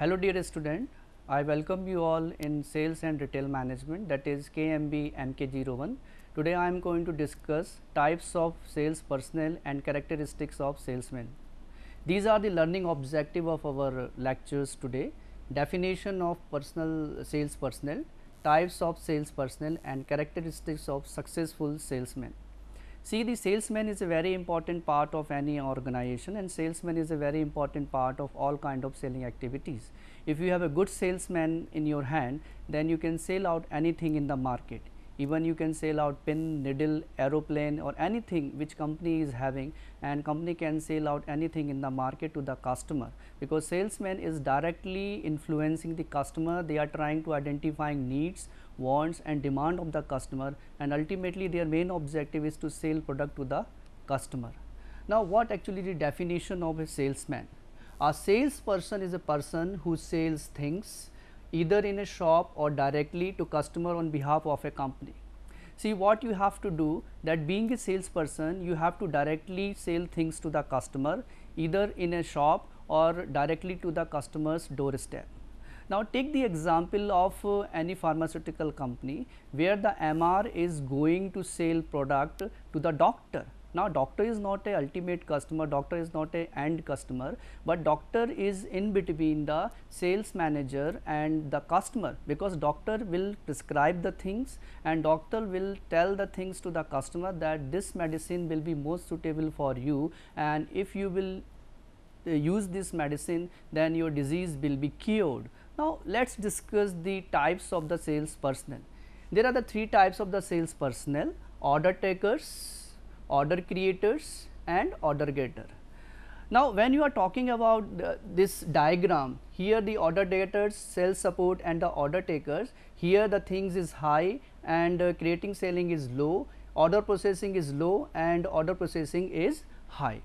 Hello dear student, I welcome you all in Sales and Retail Management, that is KMB MK01. Today I am going to discuss types of sales personnel and characteristics of salesmen. These are the learning objective of our lectures today: definition of personal sales personnel, types of sales personnel and characteristics of successful salesmen. See, the salesman is a very important part of any organization, and salesman is a very important part of all kind of selling activities. If you have a good salesman in your hand, then you can sell out anything in the market. Even you can sell out pen, needle, aeroplane or anything which company is having, and company can sell out anything in the market to the customer, because salesman is directly influencing the customer. They are trying to identifying needs, wants and demand of the customer, and ultimately their main objective is to sell product to the customer. Now, what actually the definition of a salesman? A salesperson is a person who sells things either in a shop or directly to customer on behalf of a company. See, what you have to do, that being a salesperson, you have to directly sell things to the customer either in a shop or directly to the customer's doorstep. Now, take the example of any pharmaceutical company where the MR is going to sell product to the doctor. Now, doctor is not a ultimate customer, doctor is not a end customer, but doctor is in between the sales manager and the customer, because doctor will prescribe the things and doctor will tell the things to the customer that this medicine will be most suitable for you, and if you will use this medicine, then your disease will be cured. Now, let us discuss the types of the sales personnel. There are the three types of the sales personnel: order takers, order creators and order getter. Now, when you are talking about this diagram, here the order getters, sales support and the order takers, here the things is high and creating selling is low, order processing is low and order processing is high.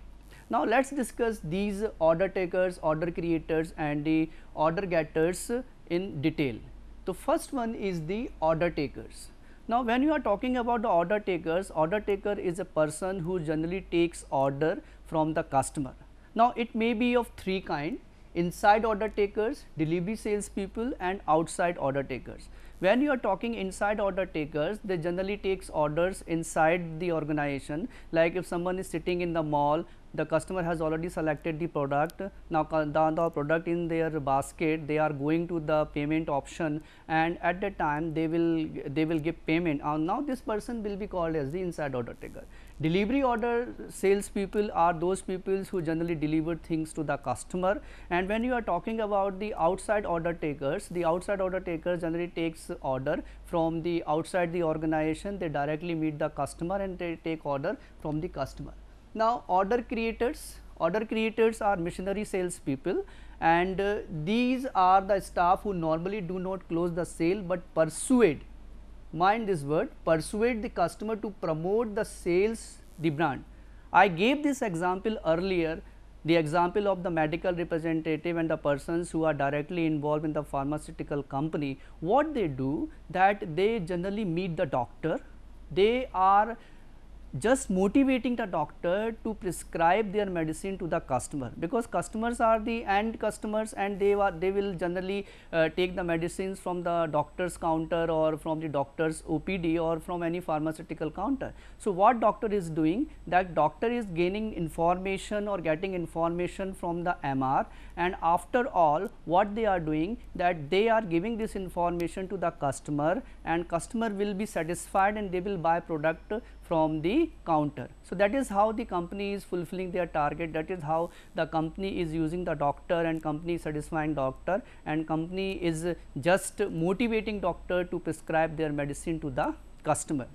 Now, let us discuss these order takers, order creators and the order getters in detail. The first one is the order takers. Now, when you are talking about the order takers, order taker is a person who generally takes order from the customer. Now, it may be of three kinds: inside order takers, delivery sales people and outside order takers. When you are talking inside order takers, they generally takes orders inside the organization. Like if someone is sitting in the mall, the customer has already selected the product. Now, the product in their basket, they are going to the payment option, and at that time they will give payment. Now, this person will be called as the inside order taker. Delivery order sales people are those people who generally deliver things to the customer. And when you are talking about the outside order takers, the outside order takers generally takes order from the outside the organization. They directly meet the customer and they take order from the customer. Now, order creators are missionary sales people, and these are the staff who normally do not close the sale, but persuade, mind this word, persuade the customer to promote the sales, the brand. I gave this example earlier, the example of the medical representative and the persons who are directly involved in the pharmaceutical company. What they do, that they generally meet the doctor, they are just motivating the doctor to prescribe their medicine to the customer, because customers are the end customers and they will generally take the medicines from the doctor's counter or from the doctor's OPD or from any pharmaceutical counter. So, what doctor is doing, that doctor is gaining information or getting information from the MR, and after all what they are doing, that they are giving this information to the customer, and customer will be satisfied and they will buy product from the counter. So, that is how the company is fulfilling their target, that is how the company is using the doctor, and company is satisfying doctor, and company is just motivating doctor to prescribe their medicine to the customer.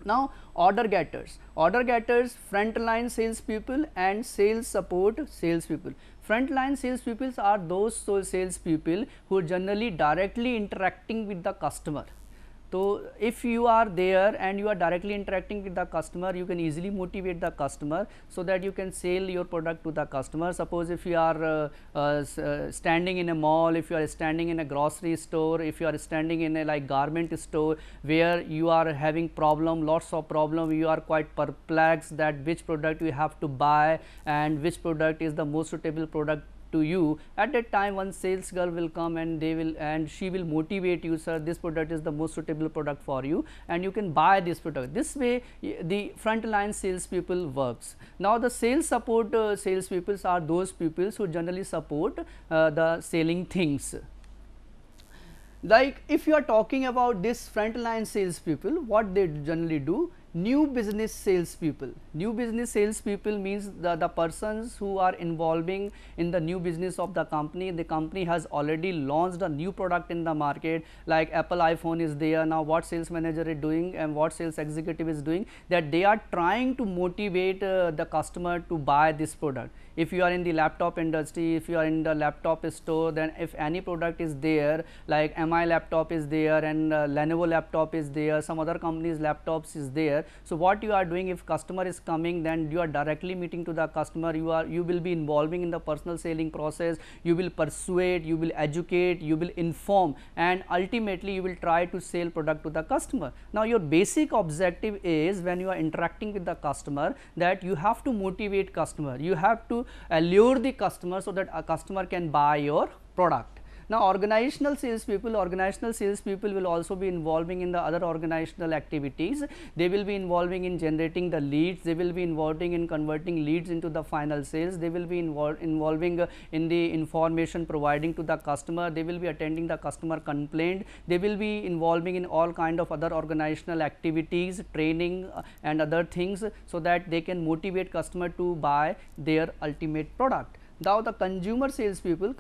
Now, order getters, frontline sales people and sales support sales people. Frontline sales people are those sales people who are generally directly interacting with the customer. So, if you are there and you are directly interacting with the customer, you can easily motivate the customer so that you can sell your product to the customer. Suppose if you are standing in a mall, if you are standing in a grocery store, if you are standing in a like garment store where you are having lots of problem, you are quite perplexed that which product you have to buy and which product is the most suitable product to you, at that time one sales girl will come and she will motivate you, sir, this product is the most suitable product for you and you can buy this product. This way the frontline sales people works. Now the sales support sales people are those people who generally support the selling things. Like if you are talking about this frontline sales people, what they generally do, new business sales people. New business sales people means the persons who are involving in the new business of the company. The company has already launched a new product in the market, like Apple iPhone is there. Now what sales manager is doing and what sales executive is doing, that they are trying to motivate the customer to buy this product. If you are in the laptop industry, if you are in the laptop store, then if any product is there, like MI laptop is there and Lenovo laptop is there, some other companies laptops is there. So what you are doing, if customer is coming, then you are directly meeting to the customer, you will be involving in the personal selling process, you will persuade, you will educate, you will inform, and ultimately you will try to sell product to the customer. Now your basic objective is, when you are interacting with the customer, that you have to motivate customer, you have to allure the customer so that a customer can buy your product. Now organizational sales people will also be involving in the other organizational activities. They will be involving in generating the leads, they will be involving in converting leads into the final sales, they will be involving in the information providing to the customer, they will be attending the customer complaint, they will be involving in all kind of other organizational activities, training and other things, so that they can motivate customer to buy their ultimate product. Now the consumer sales people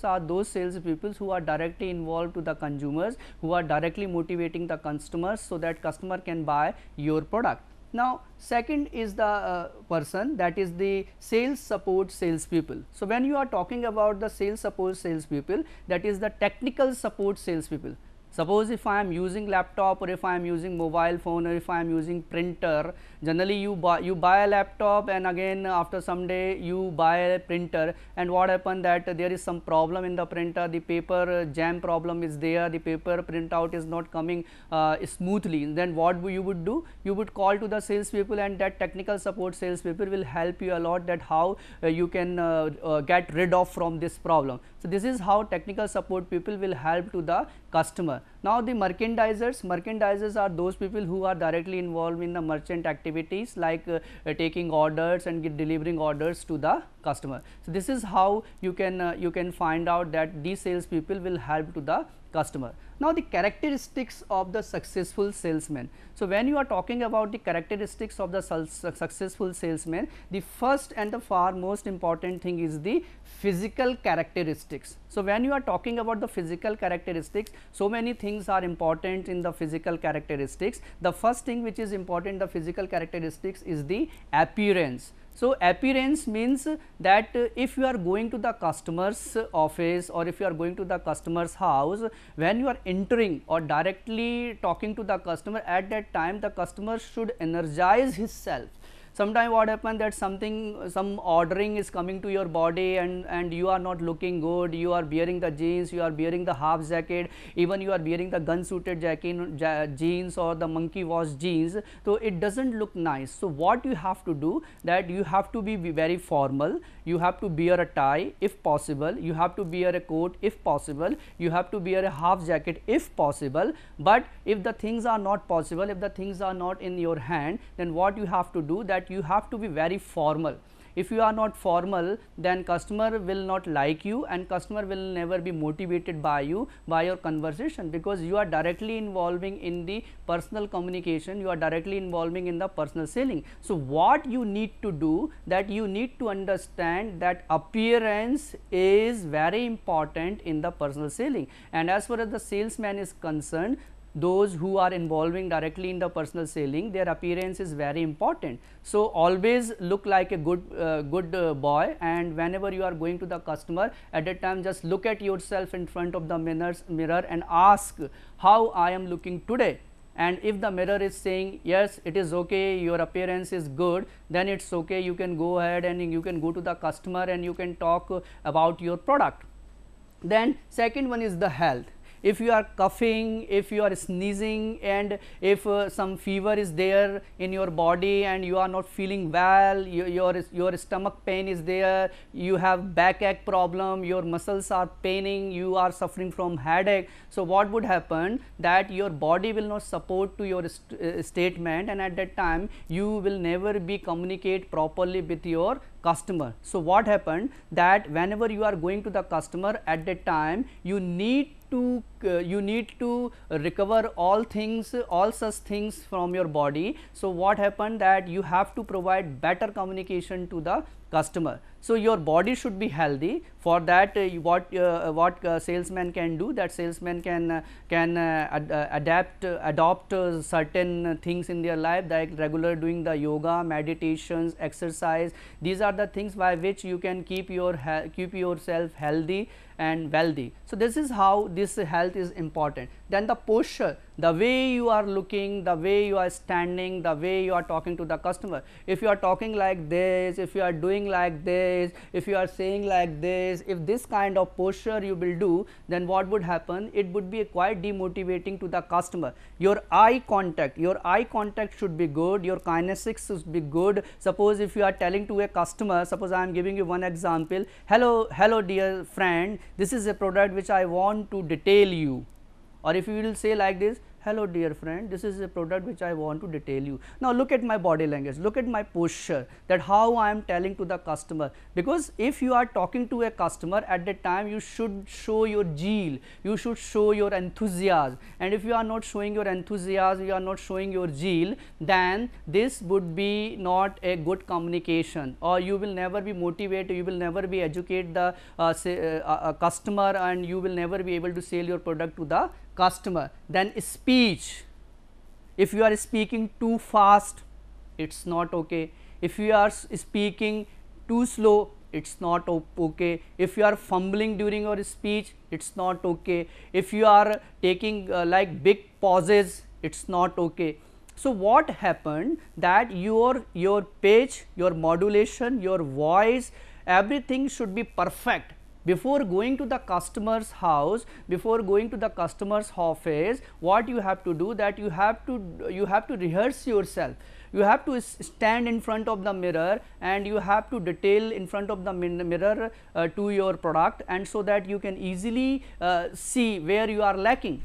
are those sales people who are directly involved to the consumers, who are directly motivating the customers so that customer can buy your product. Now second is the person, that is the sales support sales people. So when you are talking about the sales support sales people, that is the technical support sales people. Suppose if I am using laptop, or if I am using mobile phone, or if I am using printer, generally you buy a laptop and again after some day you buy a printer, and what happened that there is some problem in the printer, the paper jam problem is there, the paper printout is not coming smoothly. Then what you would do? You would call to the sales people, and that technical support sales people will help you a lot, that how you can get rid of from this problem. So this is how technical support people will help to the customer. Now the merchandisers are those people who are directly involved in the merchant activities, like taking orders and delivering orders to the customer. So this is how you can find out that these sales people will help to the customer. Now the characteristics of the successful salesman. So when you are talking about the characteristics of the successful salesman, the first and the far most important thing is the physical characteristics. So when you are talking about the physical characteristics, so many things are important in the physical characteristics. The first thing which is important in the physical characteristics is the appearance. So appearance means that if you are going to the customer's office, or if you are going to the customer's house, when you are entering or directly talking to the customer, at that time the customer should energize himself. Sometimes what happens that some ordering is coming to your body, and you are not looking good, you are wearing the jeans, you are wearing the half jacket, even you are wearing the gun suited jacket, jeans or the monkey wash jeans, so it doesn't look nice. So what you have to do, that you have to be very formal, you have to wear a tie if possible, you have to wear a coat if possible, you have to wear a half jacket if possible. But if the things are not possible, if the things are not in your hand, then what you have to do, that you have to be very formal. If you are not formal, then customer will not like you, and customer will never be motivated by you, by your conversation, because you are directly involving in the personal communication, you are directly involving in the personal selling. So what you need to do, that you need to understand that appearance is very important in the personal selling. And as far as the salesman is concerned, those who are involving directly in the personal selling, their appearance is very important. So always look like a good boy, and whenever you are going to the customer, at that time just look at yourself in front of the mirror and ask how I am looking today. And if the mirror is saying yes, it is okay, your appearance is good, then it's okay, you can go ahead and you can go to the customer and you can talk about your product. Then second one is the health. if you are coughing, if you are sneezing, and if some fever is there in your body and you are not feeling well, your stomach pain is there, you have backache problem, your muscles are paining, you are suffering from headache. So what would happen, that your body will not support to your statement, and at that time you will never be communicate properly with your customer. So what happened, that whenever you are going to the customer, at that time you need to recover all things, all such things from your body. So what happened, that you have to provide better communication to the customer. So your body should be healthy. For that, what salesman can do, that salesman can adopt certain things in their life, like regular doing the yoga, meditations, exercise. These are the things by which you can keep yourself healthy and wealthy. So this is how this health is important. Then the posture, the way you are looking, the way you are standing, the way you are talking to the customer. If you are talking like this, if you are doing like this, if you are saying like this, if this kind of posture you will do, then what would happen, it would be quite demotivating to the customer. Your eye contact should be good, your kinesics should be good. Suppose if you are telling to a customer, suppose I am giving you one example, hello dear friend, this is a product which I want to detail you. Or if you will say like this, hello dear friend, this is a product which I want to detail you. Now look at my body language, look at my posture, that how I am telling to the customer. Because if you are talking to a customer, at that time you should show your zeal, you should show your enthusiasm, and if you are not showing your enthusiasm, you are not showing your zeal, then this would be not a good communication, or you will never be motivated, you will never be educate the customer, and you will never be able to sell your product to the customer. Then speech, if you are speaking too fast, it's not okay. If you are speaking too slow, it's not okay. If you are fumbling during your speech, it's not okay. If you are taking like big pauses, it's not okay. So what happened, that your pitch, your modulation, your voice, everything should be perfect. Before going to the customer's house, before going to the customer's office, what you have to do, that you have to rehearse yourself. You have to stand in front of the mirror and you have to detail in front of the mirror to your product, and so that you can easily see where you are lacking.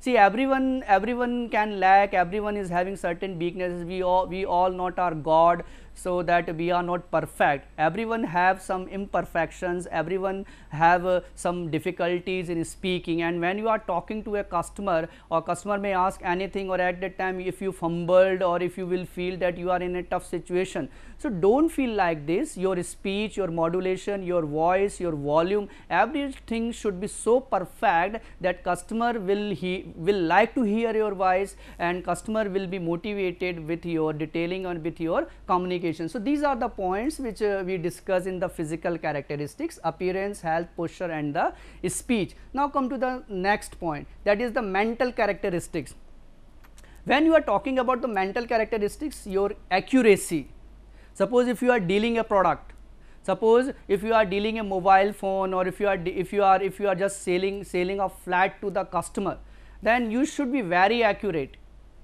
See, everyone can lack, everyone is having certain weaknesses. We all not are God, so that we are not perfect. Everyone have some imperfections, everyone have some difficulties in speaking, and when you are talking to a customer, or customer may ask anything, or at that time if you fumbled, or if you will feel that you are in a tough situation. So don't feel like this. Your speech, your modulation, your voice, your volume, everything should be so perfect that customer will like to hear your voice, and customer will be motivated with your detailing and with your communication. So these are the points which we discuss in the physical characteristics: appearance, health, posture, and the speech. Now come to the next point, that is the mental characteristics. When you are talking about the mental characteristics, your accuracy. Suppose if you are dealing a product, suppose if you are dealing a mobile phone, or if you are just selling a flat to the customer, then you should be very accurate.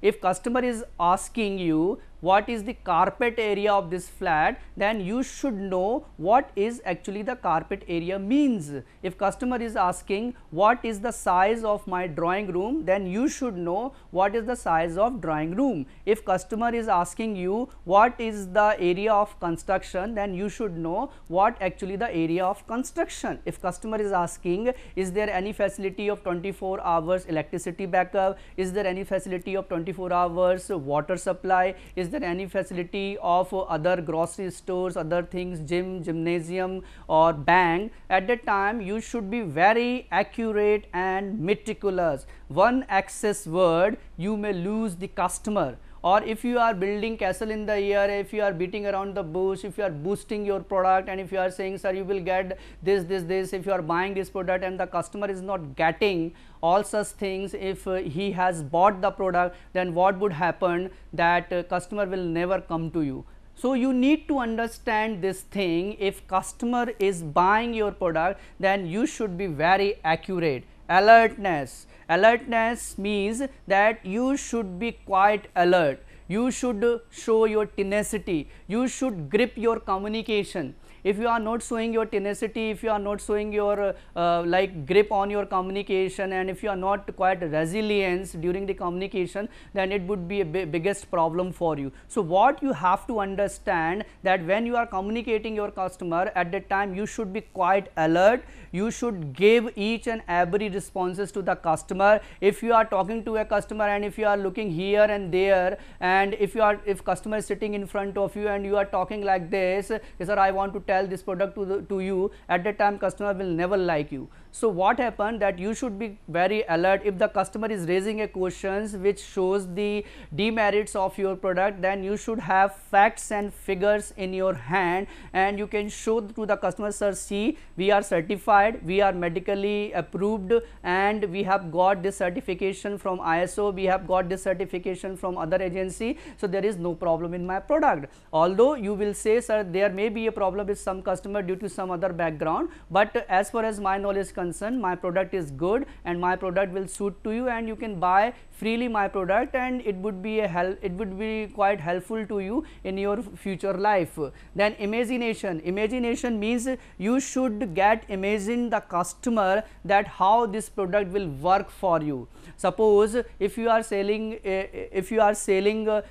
If customer is asking you what is the carpet area of this flat, then you should know what is actually the carpet area means. If customer is asking what is the size of my drawing room, then you should know what is the size of drawing room. If customer is asking you what is the area of construction, then you should know what actually the area of construction. If customer is asking is there any facility of 24 hours electricity backup, is there any facility of 24 hours water supply, is there any facility of other grocery stores, other things, gym, gymnasium or bank, at that time you should be very accurate and meticulous. One excess word you may lose the customer. Or if you are building castle in the air, if you are beating around the bush, if you are boosting your product, and if you are saying sir you will get this, if you are buying this product and the customer is not getting all such things, if he has bought the product, then what would happen, that customer will never come to you. So you need to understand this thing. If customer is buying your product, then you should be very accurate. Alertness. Alertness means that you should be quite alert. You should show your tenacity. You should grip your communication. If you are not showing your tenacity, if you are not showing your like grip on your communication, and if you are not quite resilience during the communication, then it would be a biggest problem for you. So what you have to understand, that when you are communicating your customer, at that time you should be quite alert. You should give each and every responses to the customer. If you are talking to a customer and if you are looking here and there, and if customer is sitting in front of you and you are talking like this, sir, I want to tell this product to you, at that time customer will never like you. So what happened, that you should be very alert. If the customer is raising a questions which shows the demerits of your product, then you should have facts and figures in your hand, and you can show to the customer, sir, see, we are certified, we are medically approved, and we have got this certification from ISO, we have got this certification from other agency, so there is no problem in my product. Although you will say, sir, there may be a problem with some customer due to some other background, but as far as my knowledge is concerned, my product is good and my product will suit to you, and you can buy freely my product, and it would be quite helpful to you in your future life. Then imagination. Imagination means you should imagine the customer, that how this product will work for you. Suppose if you are selling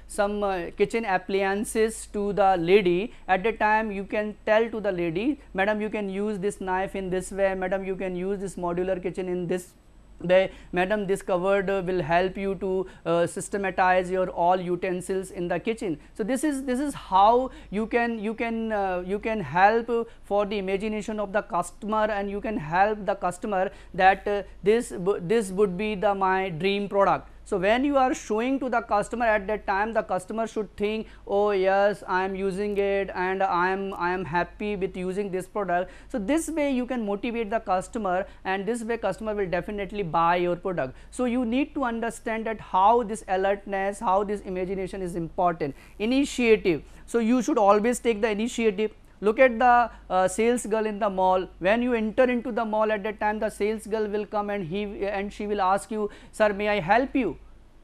some kitchen appliances to the lady, at the time you can tell to the lady, madam, you can use this knife in this way, madam, you can use this modular kitchen in this way, madam, this cupboard will help you to systematize your all utensils in the kitchen. So this is how you can help for the imagination of the customer, and you can help the customer that this would be my dream product. So when you are showing to the customer, at that time the customer should think, oh yes, I am using it and I am happy with using this product. So this way you can motivate the customer, and this way customer will definitely buy your product. So you need to understand that how this alertness, how this imagination is important. Initiative. So you should always take the initiative. Look at the sales girl in the mall. When you enter into the mall, at that time the sales girl will come and she will ask you, sir, may I help you?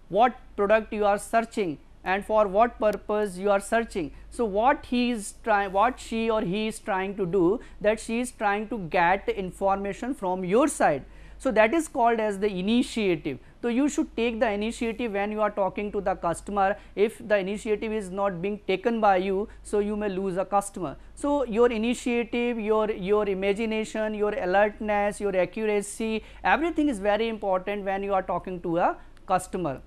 What product you are searching and for what purpose you are searching? So what she or he is trying to do, that she is trying to get information from your side. So that is called as the initiative. So you should take the initiative when you are talking to the customer. If the initiative is not being taken by you, so you may lose a customer. So your initiative, your imagination, your alertness, your accuracy, everything is very important when you are talking to a customer.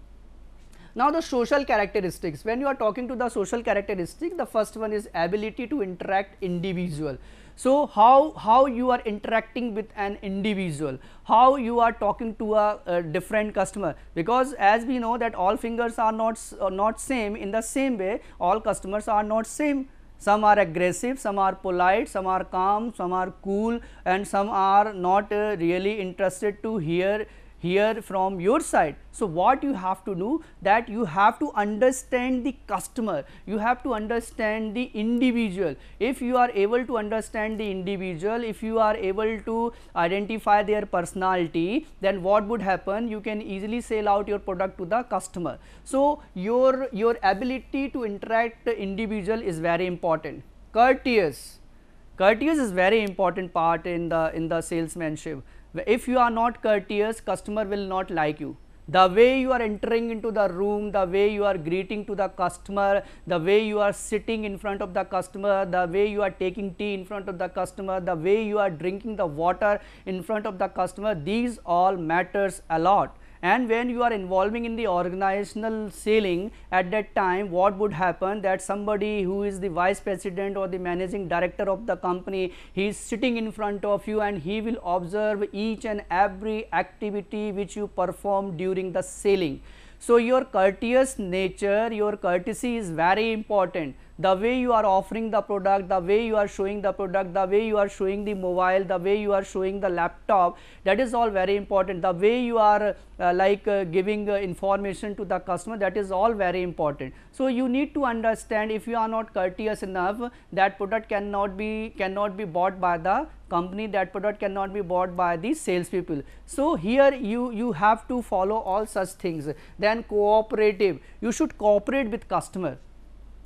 Now the social characteristics. When you are talking to the social characteristics, the first one is ability to interact individual. So how you are interacting with an individual, how you are talking to a different customer, because as we know that all fingers are not same. In the same way, all customers are not same. Some are aggressive, some are polite, some are calm, some are cool, and some are not really interested to hear from your side. So what you have to do, that you have to understand the customer, you have to understand the individual. If you are able to understand the individual, if you are able to identify their personality, then what would happen, you can easily sell out your product to the customer. So your ability to interact the individual is very important. Courteous is very important part in the salesmanship. If you are not courteous, customer will not like you. The way you are entering into the room, the way you are greeting to the customer, the way you are sitting in front of the customer, the way you are taking tea in front of the customer, the way you are drinking the water in front of the customer, these all matters a lot. And when you are involving in the organizational selling, at that time what would happen, that somebody who is the vice president or the managing director of the company, he is sitting in front of you and he will observe each and every activity which you perform during the selling. So your courteous nature, your courtesy is very important. the way you are offering the product, the way you are showing the product, the way you are showing the mobile, the way you are showing the laptop, that is all very important. The way you are giving information to the customer, that is all very important. So you need to understand, if you are not courteous enough, that product cannot be bought by the company, that product cannot be bought by the salespeople. So here you have to follow all such things. Then cooperative, you should cooperate with customer.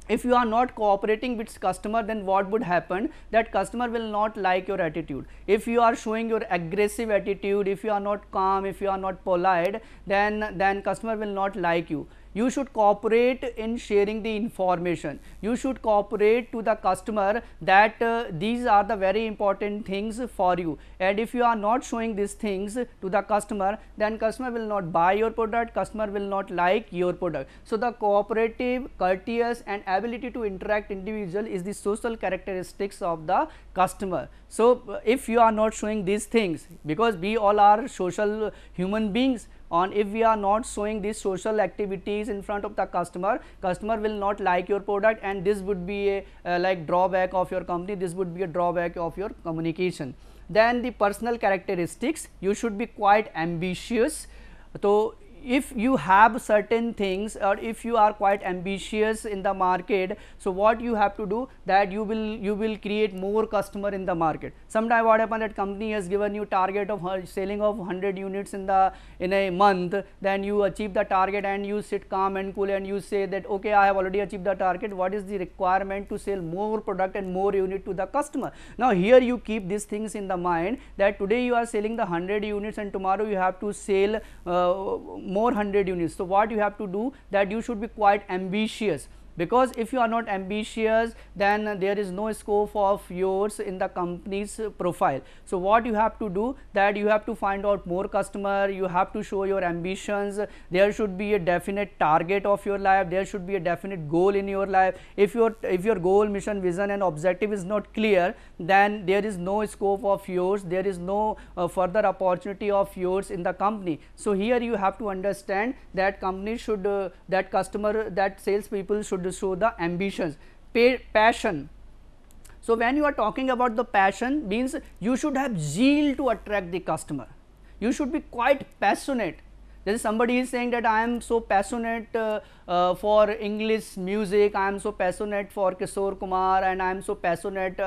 If you are not cooperating with customer, then what would happen, that customer will not like your attitude. If you are showing your aggressive attitude, if you are not calm, if you are not polite, then customer will not like you. You should cooperate in sharing the information. You should cooperate to the customer that these are the very important things for you, and if you are not showing these things to the customer, then customer will not buy your product, customer will not like your product. So the cooperative, courteous and ability to interact individual is the social characteristics of the customer. So if you are not showing these things, because we all are social human beings, on if we are not showing these social activities in front of the customer, customer will not like your product, and this would be a like drawback of your company, this would be a drawback of your communication. Then the personal characteristics, you should be quite ambitious. So if you have certain things, or if you are quite ambitious in the market, so what you have to do, that you will create more customer in the market. Sometime what happen, that company has given you target of selling of 100 units in a month, then you achieve the target and you sit calm and cool and you say that okay, I have already achieved the target, what is the requirement to sell more product and more unit to the customer. Now here you keep these things in the mind, that today you are selling the 100 units and tomorrow you have to sell more 100 units. So what you have to do, that you should be quite ambitious, because if you are not ambitious, then there is no scope of yours in the company's profile. So what you have to do, that you have to find out more customer, you have to show your ambitions, there should be a definite target of your life, there should be a definite goal in your life. If your goal, mission, vision and objective is not clear, then there is no scope of yours, there is no further opportunity of yours in the company. So here you have to understand that company should that customer, that sales people should show the ambitions, passion. So when you are talking about the passion, means you should have zeal to attract the customer. You should be quite passionate. There is somebody is saying that I am so passionate for English music, I am so passionate for Kishore Kumar, and I am so passionate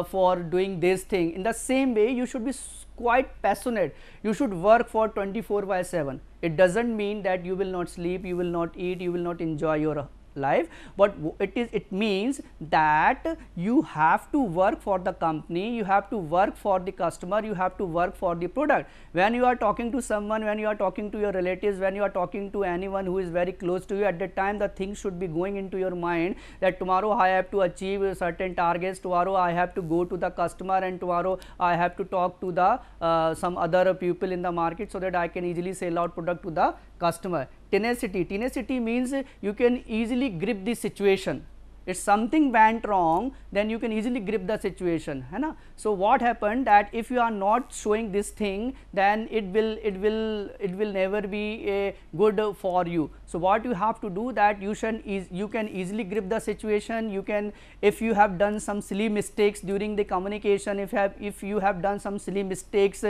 for doing this thing. In the same way, you should be quite passionate. You should work for 24/7. It doesn't mean that you will not sleep, you will not eat, you will not enjoy your life, but it means that you have to work for the company, you have to work for the customer, you have to work for the product. When you are talking to someone, when you are talking to your relatives, when you are talking to anyone who is very close to you, at that time the things should be going into your mind, that tomorrow I have to achieve certain targets, tomorrow I have to go to the customer, and tomorrow I have to talk to the some other people in the market, so that I can easily sell out product to the customer. Tenacity means you can easily grip the situation. If something went wrong, then you can easily grip the situation, है ना? So what happened, that if you are not showing this thing, then it will never be good for you. So what you have to do, that you can easily grip the situation. You can, if you have done some silly mistakes during the communication, if you have done some silly mistakes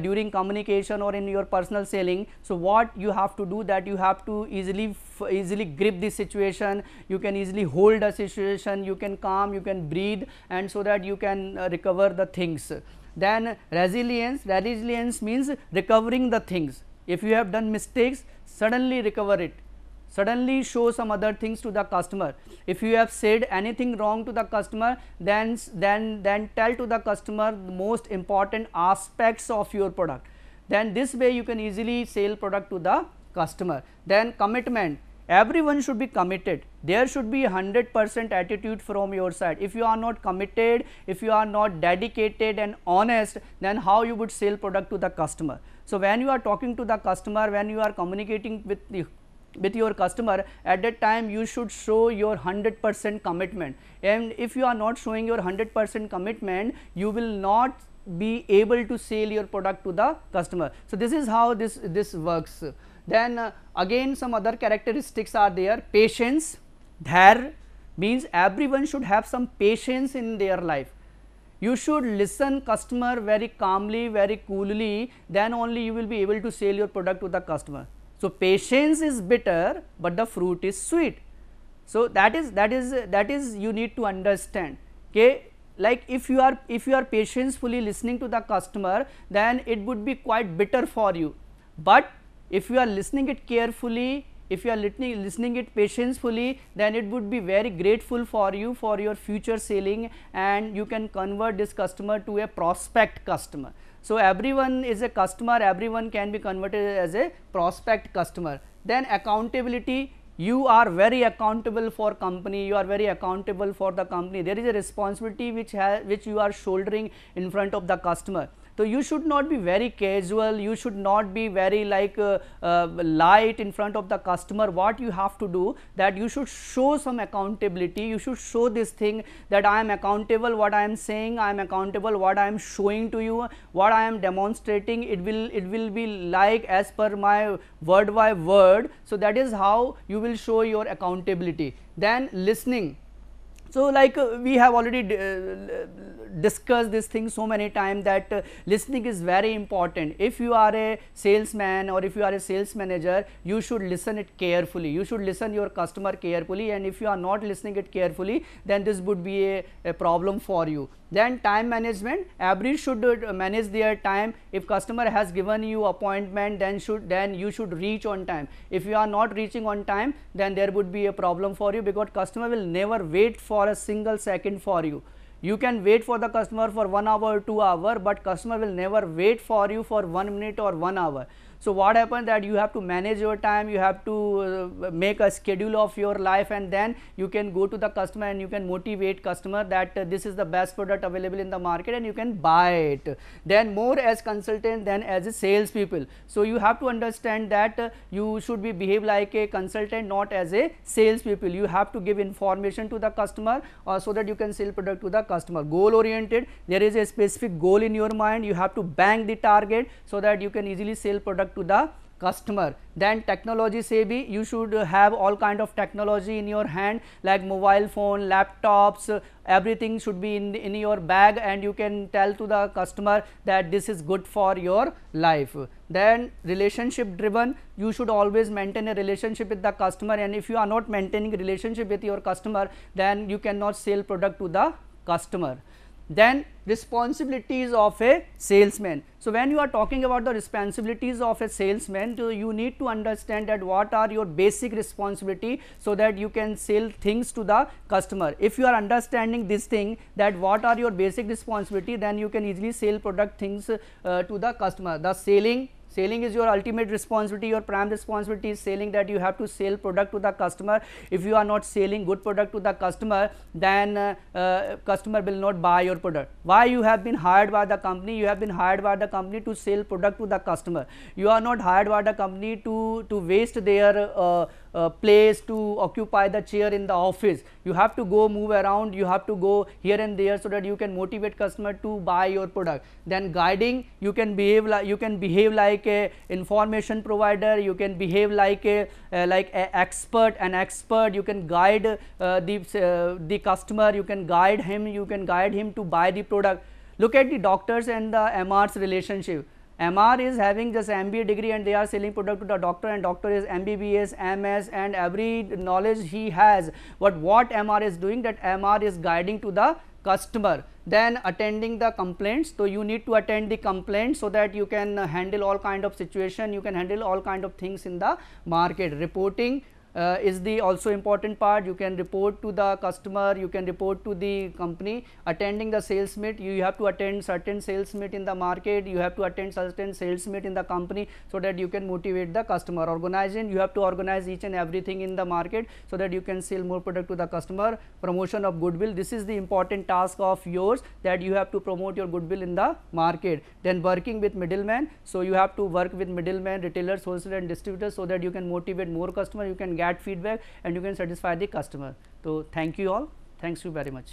during communication or in your personal selling, so what you have to do, that you have to easily grip the situation, you can easily hold a situation, you can calm, you can breathe, and so that you can recover the things. Then resilience means recovering the things. If you have done mistakes, suddenly recover it, suddenly show some other things to the customer. If you have said anything wrong to the customer, then tell to the customer the most important aspects of your product. Then this way you can easily sell product to the customer. Then commitment, everyone should be committed. There should be 100% attitude from your side. If you are not committed, if you are not dedicated and honest, then how you would sell product to the customer? So when you are talking to the customer, when you are communicating with your customer, at that time you should show your 100% commitment. And if you are not showing your 100% commitment, you will not be able to sell your product to the customer. So this is how this works. Then again some other characteristics are there: patience, dhair, means everyone should have some patience in their life. You should listen customer very calmly, very coolly, then only you will be able to sell your product to the customer. So patience is bitter, but the fruit is sweet. So that is you need to understand. Okay, like if you are patientfully listening to the customer, then it would be quite bitter for you. But if you are listening it carefully, if you are listening it patientfully, then it would be very grateful for you for your future selling, and you can convert this customer to a prospect customer. So everyone is a customer, everyone can be converted as a prospect customer. Then accountability, you are very accountable for company, you are very accountable for the company. There is a responsibility which you are shouldering in front of the customer. So you should not be very casual, you should not be very like light in front of the customer. What you have to do, that you should show some accountability, you should show this thing that I am accountable, what I am saying, I am accountable, what I am showing to you, what I am demonstrating, it will be like as per my word by word. So that is how you will show your accountability. Then listening. So like we have already discussed this thing so many times that listening is very important. If you are a salesman or if you are a sales manager, you should listen it carefully, you should listen your customer carefully, and if you are not listening it carefully, then this would be a problem for you. Then time management, every should manage their time. If customer has given you appointment, then you should reach on time. If you are not reaching on time, then there would be a problem for you, because customer will never wait for a single second for you. You can wait for the customer for 1 hour or 2 hours, but customer will never wait for you for 1 minute or 1 hour. So what happens that you have to manage your time, you have to make a schedule of your life, and then you can go to the customer and you can motivate customer that this is the best product available in the market and you can buy it. Then more as consultant than as a sales people. So you have to understand that you should be behave like a consultant, not as a sales people. You have to give information to the customer so that you can sell product to the customer. Goal oriented, there is a specific goal in your mind, you have to bang the target so that you can easily sell product to the customer. Then technology savvy, you should have all kind of technology in your hand, like mobile phone, laptops, everything should be in your bag, and you can tell to the customer that this is good for your life. Then relationship driven, you should always maintain a relationship with the customer, and if you are not maintaining a relationship with your customer, then you cannot sell product to the customer. Then responsibilities of a salesman. So when you are talking about the responsibilities of a salesman, you need to understand that what are your basic responsibility, so that you can sell things to the customer. If you are understanding this thing, that what are your basic responsibility, then you can easily sell product things to the customer. The selling is your ultimate responsibility, your prime responsibility is selling, that you have to sell product to the customer. If you are not selling good product to the customer, then customer will not buy your product. Why you have been hired by the company? You have been hired by the company to sell product to the customer. You are not hired by the company to waste their place, to occupy the chair in the office. You have to go move around, you have to go here and there, so that you can motivate customer to buy your product. Then guiding, you can behave like a information provider, you can behave like a expert. You can guide the customer, you can guide him to buy the product. Look at the doctors and the MR's relationship. MR is having just MBA degree and they are selling product to the doctor, and doctor is MBBS, MS, and every knowledge he has. But what MR is doing, that MR is guiding to the customer. Then attending the complaints. So you need to attend the complaints so that you can handle all kind of situation, you can handle all kind of things in the market. Reporting is the also important part. You can report to the customer, you can report to the company. Attending the sales meet, you have to attend certain sales meet in the market, you have to attend certain sales meet in the company, so that you can motivate the customer. Organizing, you have to organize each and everything in the market so that you can sell more product to the customer. Promotion of goodwill, this is the important task of yours, that you have to promote your goodwill in the market. Then working with middlemen, so you have to work with middlemen, retailers, wholesalers and distributors, so that you can motivate more customer, you can get feedback and you can satisfy the customer. So thank you all, thanks you very much.